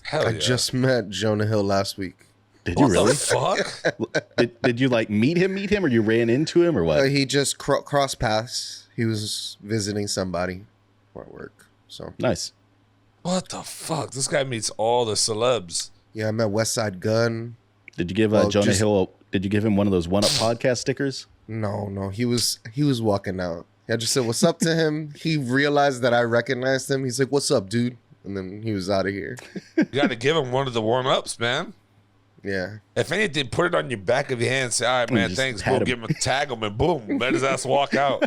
Hell I yeah. just met Jonah Hill last week. Did you really? The fuck? did you like meet him, or you ran into him, or what? He just crossed paths. He was visiting somebody for work. So Nice. What the fuck? This guy meets all the celebs. yeah, I met West Side Gun. Did you give Jonah Hill? Did you give him one of those One Up podcast stickers? No, he was walking out. I just said what's up to him. He realized that I recognized him. He's like, "What's up, dude?" And then he was out of here. You got to give him one of the warm-ups, man. Yeah. If anything, put it on your back of your hand. Say, all right, man, just thanks. pat Go give him a tag him and boom, let his ass walk out.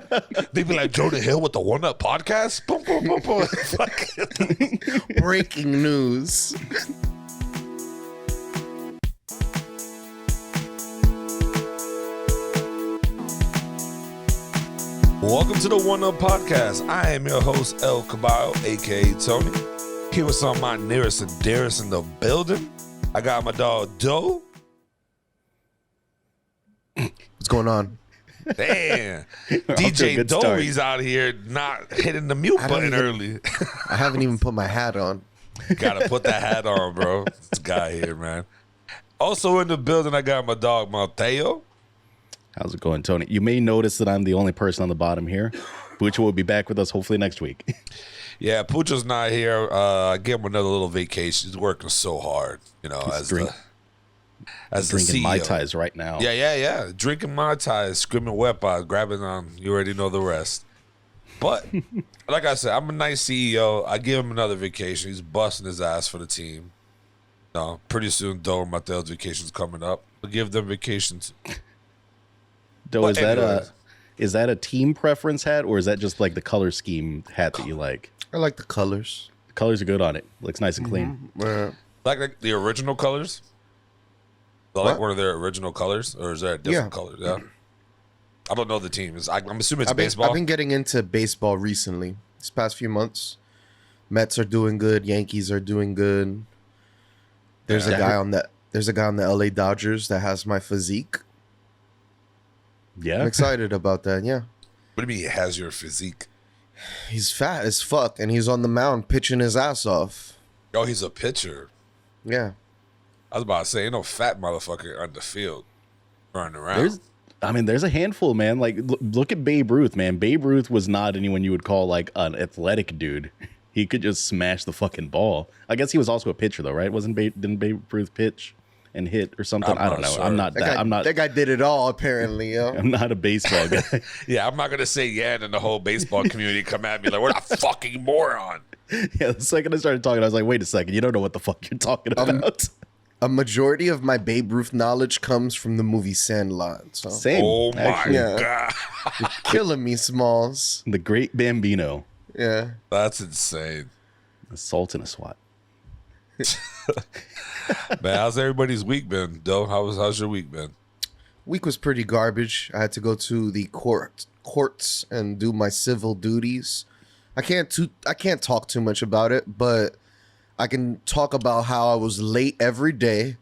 They be like, Jonah Hill with the One Up podcast? Boom, boom, boom, boom. Breaking news. Welcome to the One Up podcast. I am your host, El Caballo, a.k.a. Tony. Here with some of my nearest and dearest in the building. I got my dog, Doe. What's going on? Damn. to a DJ good start. Doughy's out here not hitting the mute button early. I haven't even put my hat on. Gotta put that hat on, bro. This guy here, man. Also in the building, I got my dog, Mai Tai. How's it going, Tony? You may notice that I'm the only person on the bottom here. Pucho will be back with us hopefully next week. Yeah, Pucho's not here. I gave him another little vacation. He's working so hard, you know, as the Drinking CEO. Mai Tais right now. Yeah. Drinking Mai Tai, screaming wet by, grabbing on. You already know the rest. But like I said, I'm a nice CEO. I give him another vacation. He's busting his ass for the team. No, pretty soon, Doe and Mattel's vacation's coming up. We'll give them vacations. Doe, But anyways. is that a team preference hat, or is that just like the color scheme hat that you like? I like the colors. The colors are good on it. Looks nice and clean. Like the original colors? Like What? one of their original colors? Or is there a different color? Yeah. I don't know the teams. I'm assuming it's baseball. I've been getting into baseball recently. These past few months. Mets are doing good. Yankees are doing good. There's a guy on the LA Dodgers that has my physique. Yeah. I'm excited about that. Yeah. What do you mean he has your physique? He's fat as fuck and he's on the mound pitching his ass off. Oh, he's a pitcher. Yeah. I was about to say, ain't no fat motherfucker on the field running around. There's a handful, man. Like, look at Babe Ruth, man. Babe Ruth was not anyone you would call like an athletic dude. He could just smash the fucking ball. I guess he was also a pitcher, though, right? Didn't Babe Ruth pitch and hit or something? I don't know. Sure. I'm not that. That guy did it all apparently, yo. I'm not a baseball guy. Yeah, I'm not going to say yeah, and then the whole baseball community come at me like, what a fucking moron. Yeah, the second I started talking, I was like, wait a second. You don't know what the fuck you're talking about. A majority of my Babe Ruth knowledge comes from the movie Sandlot. So Same. Oh, my actually. God. killing me, Smalls. The Great Bambino. Yeah. That's insane. A salt and a swat. Man, how's everybody's week been, Doe? How's your week been? Week was pretty garbage. I had to go to the courts and do my civil duties. I can't talk too much about it, but I can talk about how I was late every day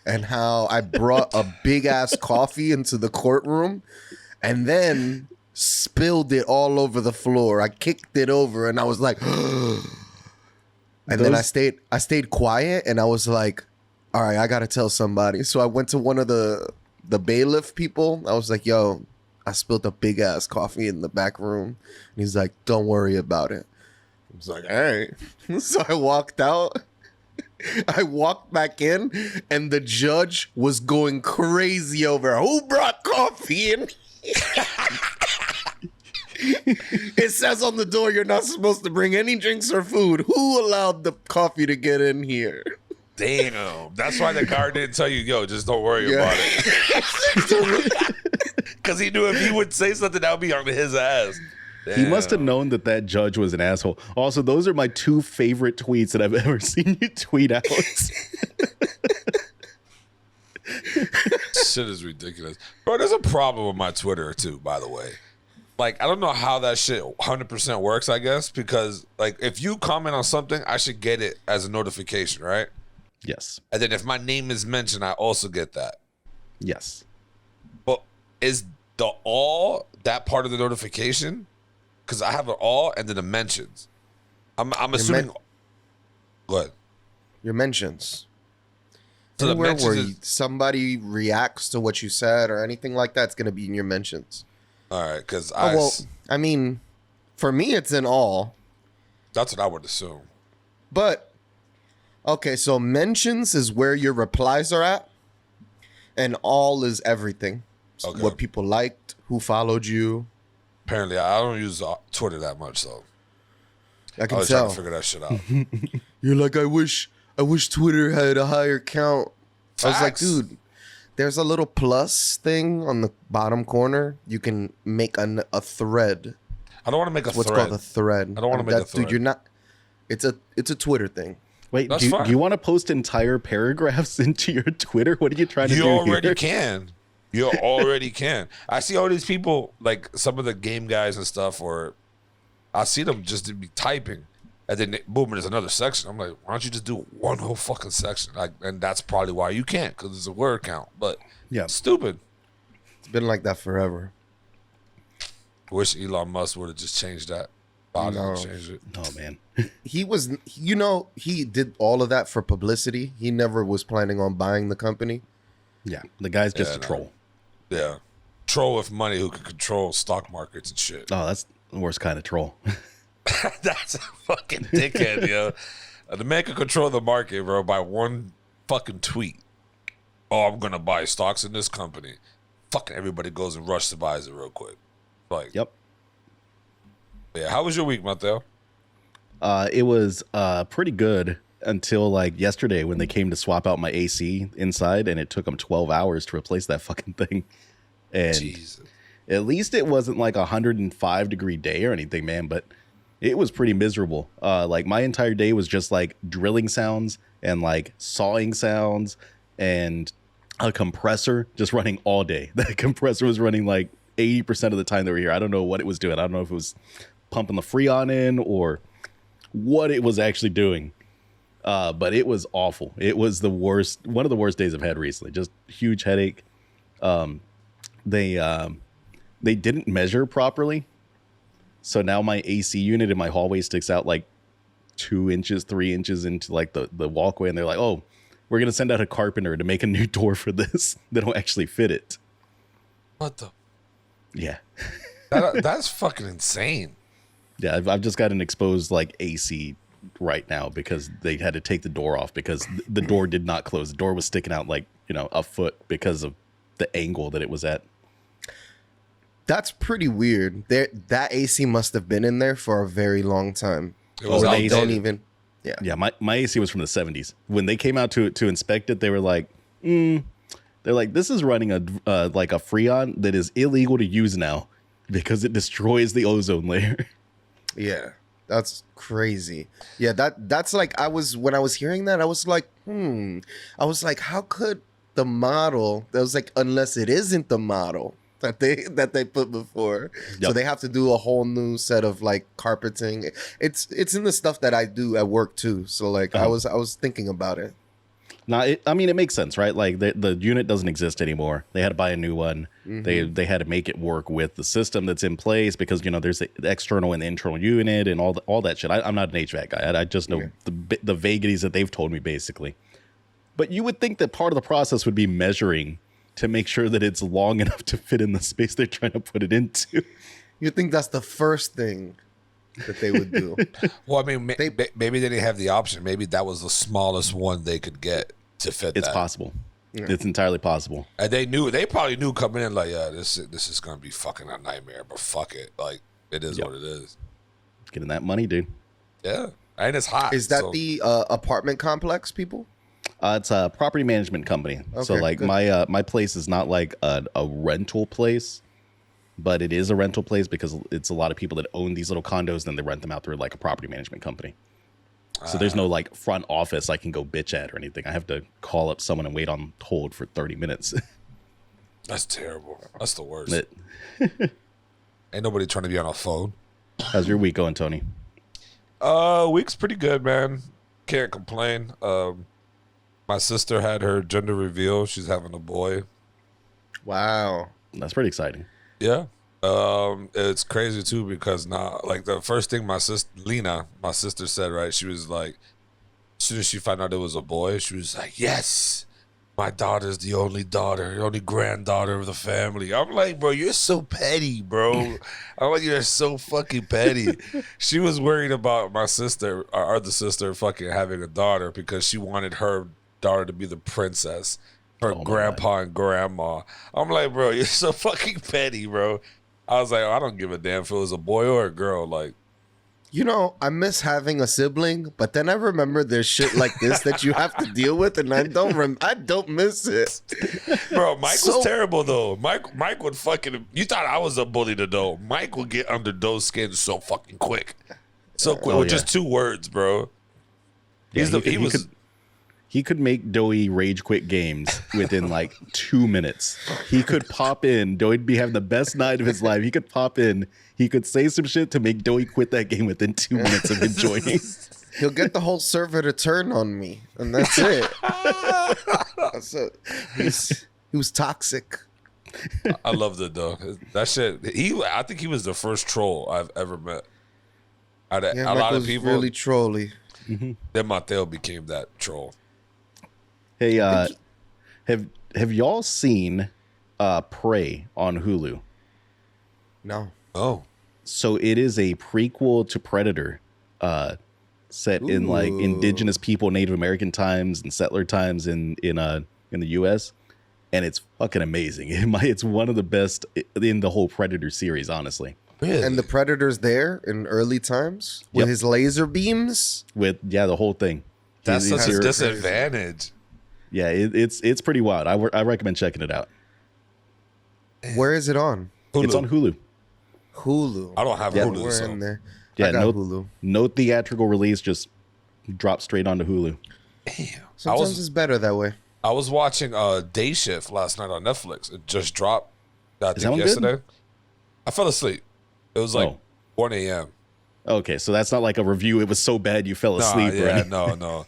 and how I brought a big ass coffee into the courtroom and then spilled it all over the floor. I kicked it over and I was like and then I stayed quiet and I was like, all right, I got to tell somebody. So I went to one of the bailiff people. I was like, yo, I spilled a big ass coffee in the back room. And he's like, don't worry about it. I was like, all right. So I walked out. I walked back in and the judge was going crazy over who brought coffee in. It says on the door you're not supposed to bring any drinks or food. Who allowed the coffee to get in here? Damn. That's why the guard didn't tell you, yo, just don't worry about it. Because he knew if he would say something, that would be on his ass. Damn. He must have known that judge was an asshole. Also, those are my two favorite tweets that I've ever seen you tweet out. Shit is ridiculous. Bro, there's a problem with my Twitter, too, by the way. Like, I don't know how that shit 100% works, I guess, because, like, if you comment on something, I should get it as a notification, right? Yes. And then if my name is mentioned, I also get that. Yes. But is the all that part of the notification? Because I have an all and then the mentions. I'm assuming. Go ahead. Your mentions. So the Anywhere mentions where is, somebody reacts to what you said or anything like that's going to be in your mentions. all right, because Oh, well, I mean, for me, it's in all. that's what I would assume. But, okay, so mentions is where your replies are at. And all is everything. So Okay. what people liked, who followed you. Apparently, I don't use Twitter that much, so I I can was trying tell. to figure that shit out. You're like, I wish Twitter had a higher count. I was like, Facts. dude, there's a little plus thing on the bottom corner. You can make a thread. I don't want to make a What's thread. called a thread. I don't wanna make a thread. Dude, you're not. It's a Twitter thing. Wait, That's do fine. you want to post entire paragraphs into your Twitter? What are you trying to You do already here? can. You already can. I see all these people, like some of the game guys and stuff, or I see them just be typing, and then boom, there's another section. I'm like, why don't you just do one whole fucking section? Like, and that's probably why you can't, because it's a word count. But Yeah. stupid. It's been like that forever. Wish Elon Musk would have just changed that. I No. don't change it. Oh man. He was, he did all of that for publicity. He never was planning on buying the company. Yeah, the guy's just Yeah, a no. troll. Yeah, troll with money who can control stock markets and shit. Oh, that's the worst kind of troll. That's a fucking dickhead, yo. The man can control the market, bro, by one fucking tweet. Oh, I'm gonna buy stocks in this company. Fucking everybody goes and rushes to buys it real quick. Like, Yep. yeah. How was your week, Mateo? It was pretty good until like yesterday when they came to swap out my AC inside, and it took them 12 hours to replace that fucking thing. And Jesus. at least it wasn't like 105-degree day or anything, man, but it was pretty miserable. Like my entire day was just like drilling sounds and like sawing sounds and a compressor just running all day. That compressor was running like 80% of the time they were here. I don't know what it was doing. I don't know if it was pumping the Freon in or what it was actually doing. But it was awful. It was the worst, one of the worst days I've had recently. Just huge headache. They didn't measure properly. So now my AC unit in my hallway sticks out like 2 inches, 3 inches into like the walkway. And they're like, oh, we're going to send out a carpenter to make a new door for this. They don't actually fit it. What the? Yeah. That's fucking insane. Yeah. I've just got an exposed like AC right now because they had to take the door off because the door did not close. The door was sticking out like, a foot because of the angle that it was at. That's pretty weird. That AC must have been in there for a very long time. It was Oh, They they don't outdated. even. Yeah. Yeah, my AC was from the 70s. When they came out to inspect it, they were like, they're like, this is running a Freon that is illegal to use now because it destroys the ozone layer. Yeah. That's crazy. Yeah, that's like when I was hearing that, I was like, I was like, how could the model, that was like, unless it isn't the model that they put before. So Yep. they have to do a whole new set of like carpeting. It's in the stuff that I do at work too. So like I was thinking about it. Now, it makes sense, right? Like the unit doesn't exist anymore. They had to buy a new one. They had to make it work with the system that's in place because there's the external and the internal unit and all that shit. I'm not an HVAC guy. I just know the vagaries that they've told me basically. But you would think that part of the process would be measuring to make sure that it's long enough to fit in the space they're trying to put it into. You think that's the first thing that they would do? Well, I mean, maybe they didn't have the option. Maybe that was the smallest one they could get to fit. It's that. possible. Yeah. It's entirely possible. And they probably knew coming in like, yeah, this is gonna be fucking a nightmare. But fuck it, like it is what it is. Getting that money, dude. Yeah, and it's hot. Is that the apartment complex people? It's a property management company. So Okay, like good. my place is not like a rental place, but it is a rental place because it's a lot of people that own these little condos, and then they rent them out through like a property management company. So there's no like front office I can go bitch at or anything. I have to call up someone and wait on hold for 30 minutes. That's terrible. That's the worst. But Ain't nobody trying to be on a phone. how's your week going, Tony? Week's pretty good, man. Can't complain. My sister had her gender reveal. She's having a boy. Wow. That's pretty exciting. Yeah. It's crazy too because now, like the first thing my sister Lena, my sister said, right? She was like, As soon as she found out it was a boy, she was like, yes, my daughter's the only daughter, the only granddaughter of the family. I'm like, bro, you're so petty, bro. I'm like, you're so fucking petty. She was worried about my sister, our other sister, fucking having a daughter because she wanted her daughter to be the princess, her grandpa and grandma. I'm like, bro, you're so fucking petty, bro. I was like, I don't give a damn if it was a boy or a girl. Like, You know, I miss having a sibling, but then I remember there's shit like this that you have to deal with, and I don't miss it. bro, Mike was terrible though. Mike would fucking. You thought I was a bully to Doe. Mike would get under Doe's skin so fucking quick, with just 2 words, bro. He could make Doughy rage quit games within like 2 minutes. He could pop in. Doughy'd be having the best night of his life. He could pop in. He could say some shit to make Doughy quit that game within 2 minutes of him joining. He'll get the whole server to turn on me, and that's it. That's it. He was toxic. I loved it though. That shit. I think he was the first troll I've ever met. A lot of people really trolly. Then Mateo became that troll. Hey, have y'all seen Prey on Hulu? No. Oh, so it is a prequel to Predator, set in like indigenous people, Native American times, and settler times in the U.S. And it's fucking amazing. It's one of the best in the whole Predator series, honestly. really? And the Predator's there in early times with his laser beams. With the whole thing. That's such a your- disadvantage. Yeah, it's pretty wild. I recommend checking it out. Where is it on? Hulu. It's on Hulu. Hulu. I don't have Yeah, Hulu. We're So. in there. Yeah, I got Hulu. no theatrical release, just drop straight onto Hulu. Damn. Sometimes it's better that way. I was watching Day Shift last night on Netflix. It just dropped. I Is that think one yesterday. good? I fell asleep. It was like Oh. 1 a.m. Okay, so that's not like a review. It was so bad you fell asleep. Yeah, Right? no.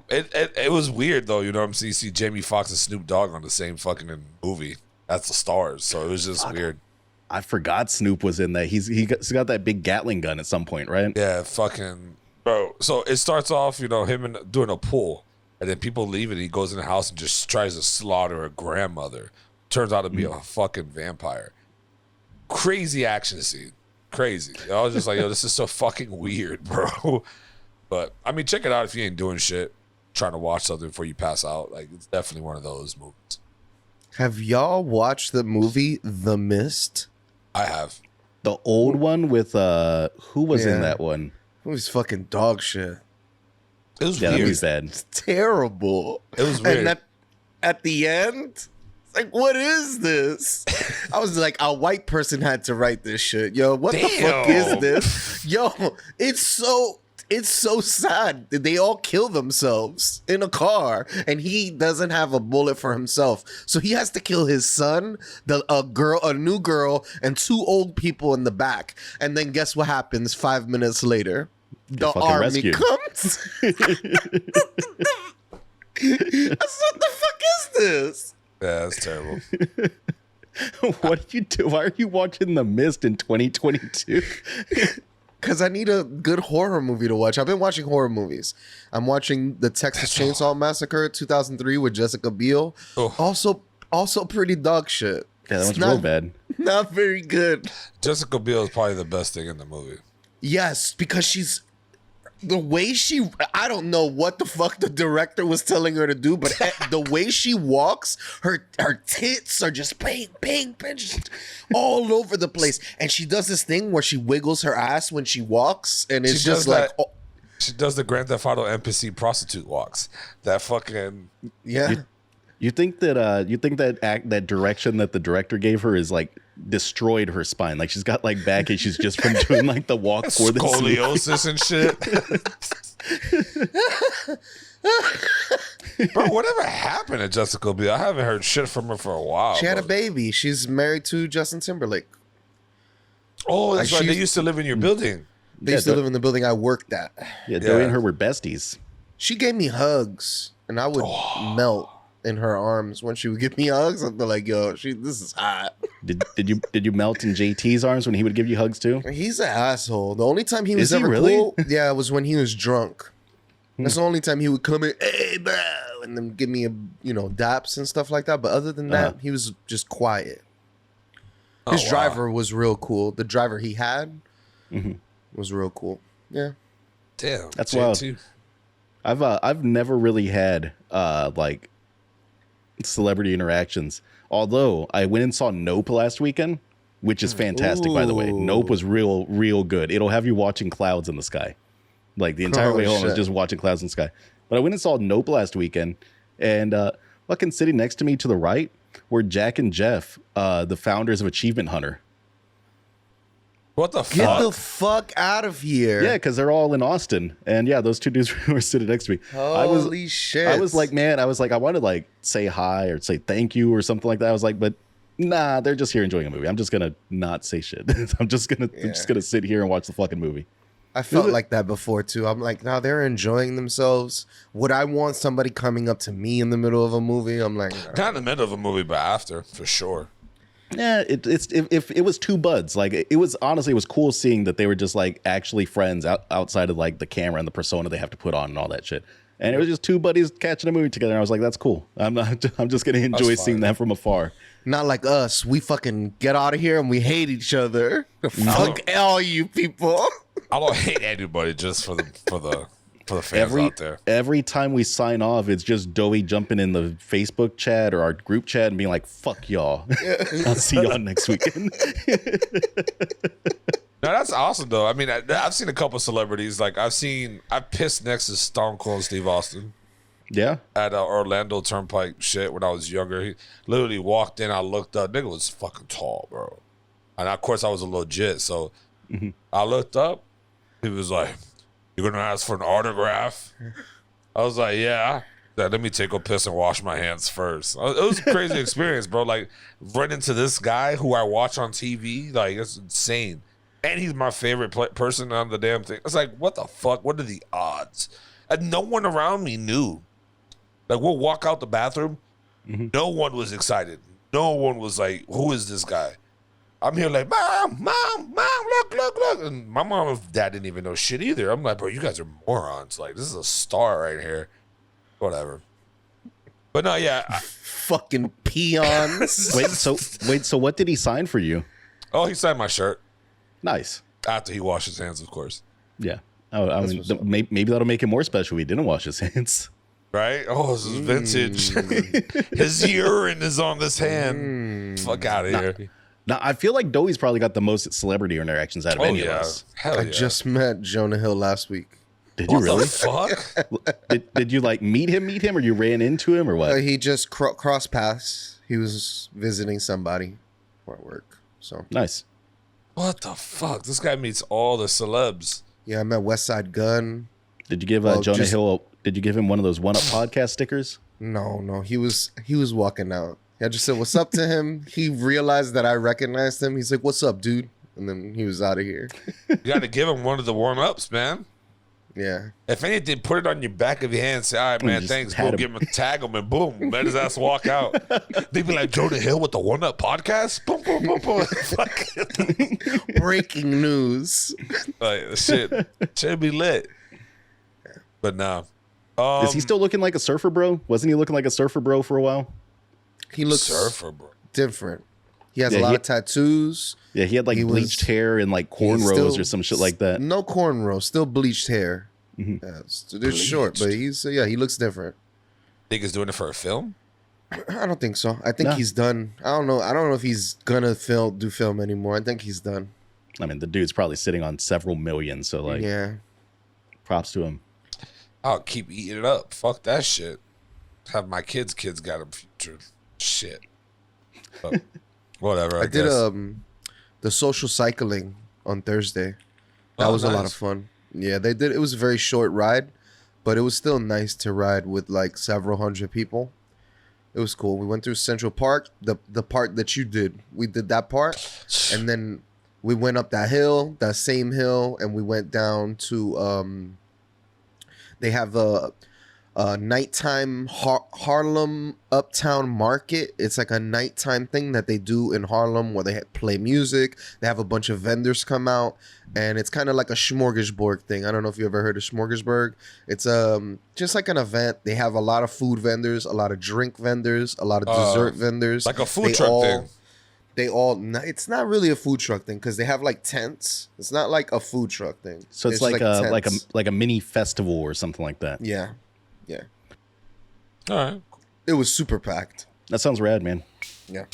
It was weird though. You know what I'm saying? You see Jamie Foxx and Snoop Dogg on the same fucking movie. That's the stars. So it was just weird. I forgot Snoop was in that. He's got that big Gatling gun at some point, right? Yeah, fucking bro. So it starts off, him doing a pool, and then people leave, and he goes in the house and just tries to slaughter a grandmother. Turns out to be a fucking vampire. Crazy action scene. Crazy. I was just like, yo, this is so fucking weird, bro. But I mean, check it out if you ain't doing shit, trying to watch something before you pass out. Like, it's definitely one of those movies. Have y'all watched the movie The Mist? I have. The old one with who was in Yeah. that one? It was fucking dog shit. It was Yeah, that weird. was bad. It's terrible. It was weird. And at the end, it's like, what is this? I was like, a white person had to write this shit. Yo, what the fuck is Damn. this? Yo, it's so sad that they all kill themselves in a car, and he doesn't have a bullet for himself, so he has to kill his son, a new girl, and 2 old people in the back. And then guess what happens 5 minutes later? The fucking army rescued. comes. What the fuck is this? Yeah, that's terrible. What do you do? Why are you watching The Mist in 2022? Because I need a good horror movie to watch. I've been watching horror movies. I'm watching the Texas Chainsaw Massacre 2003 with Jessica Biel. Oh. Also pretty dog shit. Yeah, that It's one's real bad. Not very good. Jessica Biel is probably the best thing in the movie. Yes, because the way she, I don't know what the fuck the director was telling her to do, but the way she walks, her tits are just bang, bang, bang, just all over the place. And she does this thing where she wiggles her ass when she walks, and it's She just does like, that- She does the Grand Theft Auto NPC prostitute walks. That fucking yeah. You think that direction that the director gave her is like destroyed her spine? Like she's got like back issues just from doing like the walk for the scoliosis and shit. Bro, whatever happened to Jessica Biel? I haven't heard shit from her for a while. She had a bro. baby. She's married to Justin Timberlake. Oh, that's Like, right. They she's- used to live in your building. They used to live in the building I worked at. Yeah, Doughy and her were besties. She gave me hugs, and I would melt in her arms when she would give me hugs. I'd be like, "Yo, this is hot." Did you melt in JT's arms when he would give you hugs too? He's an asshole. The only time he was Is he ever really? cool, was when he was drunk. That's the only time he would come in, hey, bro, and then give me daps and stuff like that. But other than that, he was just quiet. His driver was real cool. The driver he had was real cool. Yeah. Damn. That's wild. I've never really had like celebrity interactions. Although I went and saw Nope last weekend, which is fantastic, by the way. Nope was real good. It'll have you watching clouds in the sky. Like the entire way home, I was just watching clouds in the sky. But I went and saw Nope last weekend, and fucking sitting next to me to the right were Jack and Jeff, the founders of Achievement Hunter. What the fuck? Get the fuck out of here. Yeah, because they're all in Austin. And yeah, those two dudes were sitting next to me. Holy shit. I was like, man, I want to like say hi or say thank you or something like that. I was like, but nah, they're just here enjoying a movie. I'm just going to not say shit. I'm just going to sit here and watch the fucking movie. I felt like that before too. I'm like, now they're enjoying themselves. Would I want somebody coming up to me in the middle of a movie? I'm like, no. Not in the middle of a movie, but after, for sure. Yeah, if it was two buds, like it was cool seeing that they were just like actually friends outside of like the camera and the persona they have to put on and all that shit. And it was just two buddies catching a movie together. And I was like, that's cool. I'm just gonna enjoy seeing that from afar. Not like us. We fucking get out of here and we hate each other. Fuck all you people. I don't hate anybody, just for the fans out there. Every time we sign off, it's just Doughy jumping in the Facebook chat or our group chat and being like, fuck y'all. I'll see y'all next weekend. No, that's awesome though. I mean, I've seen a couple celebrities. Like I pissed next to Stone Cold Steve Austin. Yeah. At Orlando Turnpike shit when I was younger. He literally walked in, I looked up, nigga was fucking tall, bro. And of course I was a legit, so I looked up, he was like, "You're gonna ask for an autograph?" I was like, "Yeah." Let me take a piss and wash my hands first. It was a crazy experience, bro. Like, run into this guy who I watch on TV, like, it's insane. And he's my favorite person on the damn thing. It's like, what the fuck? What are the odds? And no one around me knew. Like, we'll walk out the bathroom. No one was excited. No one was like, who is this guy? I'm here like, mom, look. And my mom and dad didn't even know shit either. I'm like, bro, you guys are morons. Like, this is a star right here. Whatever. But no, yeah. Fucking peons. Wait, so what did he sign for you? Oh, he signed my shirt. Nice. After he washed his hands, of course. Yeah. I mean, maybe that'll make it more special if he didn't wash his hands. Right? Oh, this is vintage. His urine is on this hand. Fuck out of here. Now, I feel like Doughy's probably got the most celebrity interactions out of any of us. Hell yeah. I just met Jonah Hill last week. Did you really? What the fuck? did you like meet him, or you ran into him, or what? He just crossed paths. He was visiting somebody at work. So nice. What the fuck? This guy meets all the celebs. Yeah, I met West Side Gun. Did you give Jonah Hill? Did you give him one of those One Up podcast stickers? No. He was walking out. I just said, "What's up?" to him. He realized that I recognized him. He's like, "What's up, dude?" And then he was out of here. You got to give him one of the warm-ups, man. Yeah. If anything, put it on your back of your hand. Say, "All right, man, thanks." Boom, give him a tag him, and boom, let his ass walk out. They'd be like, Jonah Hill with the One Up podcast. Boom, boom, boom, boom. Breaking news. Like shit be lit. But no. Is he still looking like a surfer bro? Wasn't he looking like a surfer bro for a while? He looks surfer bro. Different. He has a lot of tattoos. Yeah, he had like bleached hair and like cornrows or some shit like that. No cornrows, still bleached hair. Yeah, they're short, but he looks different. Think he's doing it for a film? I don't think so. I think he's done. I don't know if he's gonna do film anymore. I think he's done. I mean, the dude's probably sitting on several million, so like, yeah, props to him. I'll keep eating it up. Fuck that shit. Have my kids got a future. Shit. But whatever. I did the social cycling on Thursday. That was a lot of fun. Yeah, they did. It was a very short ride, but it was still nice to ride with like several hundred people. It was cool. We went through Central Park, the part that you did. We did that part, and then we went up that same hill, and we went down to they have nighttime Harlem Uptown Market. It's like a nighttime thing that they do in Harlem where they play music. They have a bunch of vendors come out, and it's kind of like a smorgasbord thing. I don't know if you ever heard of smorgasbord. It's just like an event. They have a lot of food vendors, a lot of drink vendors, a lot of dessert vendors. Like a food truck thing. It's not really a food truck thing because they have like tents. It's not like a food truck thing. So it's like a mini festival or something like that. Yeah. All right. It was super packed. That sounds rad, man. Yeah.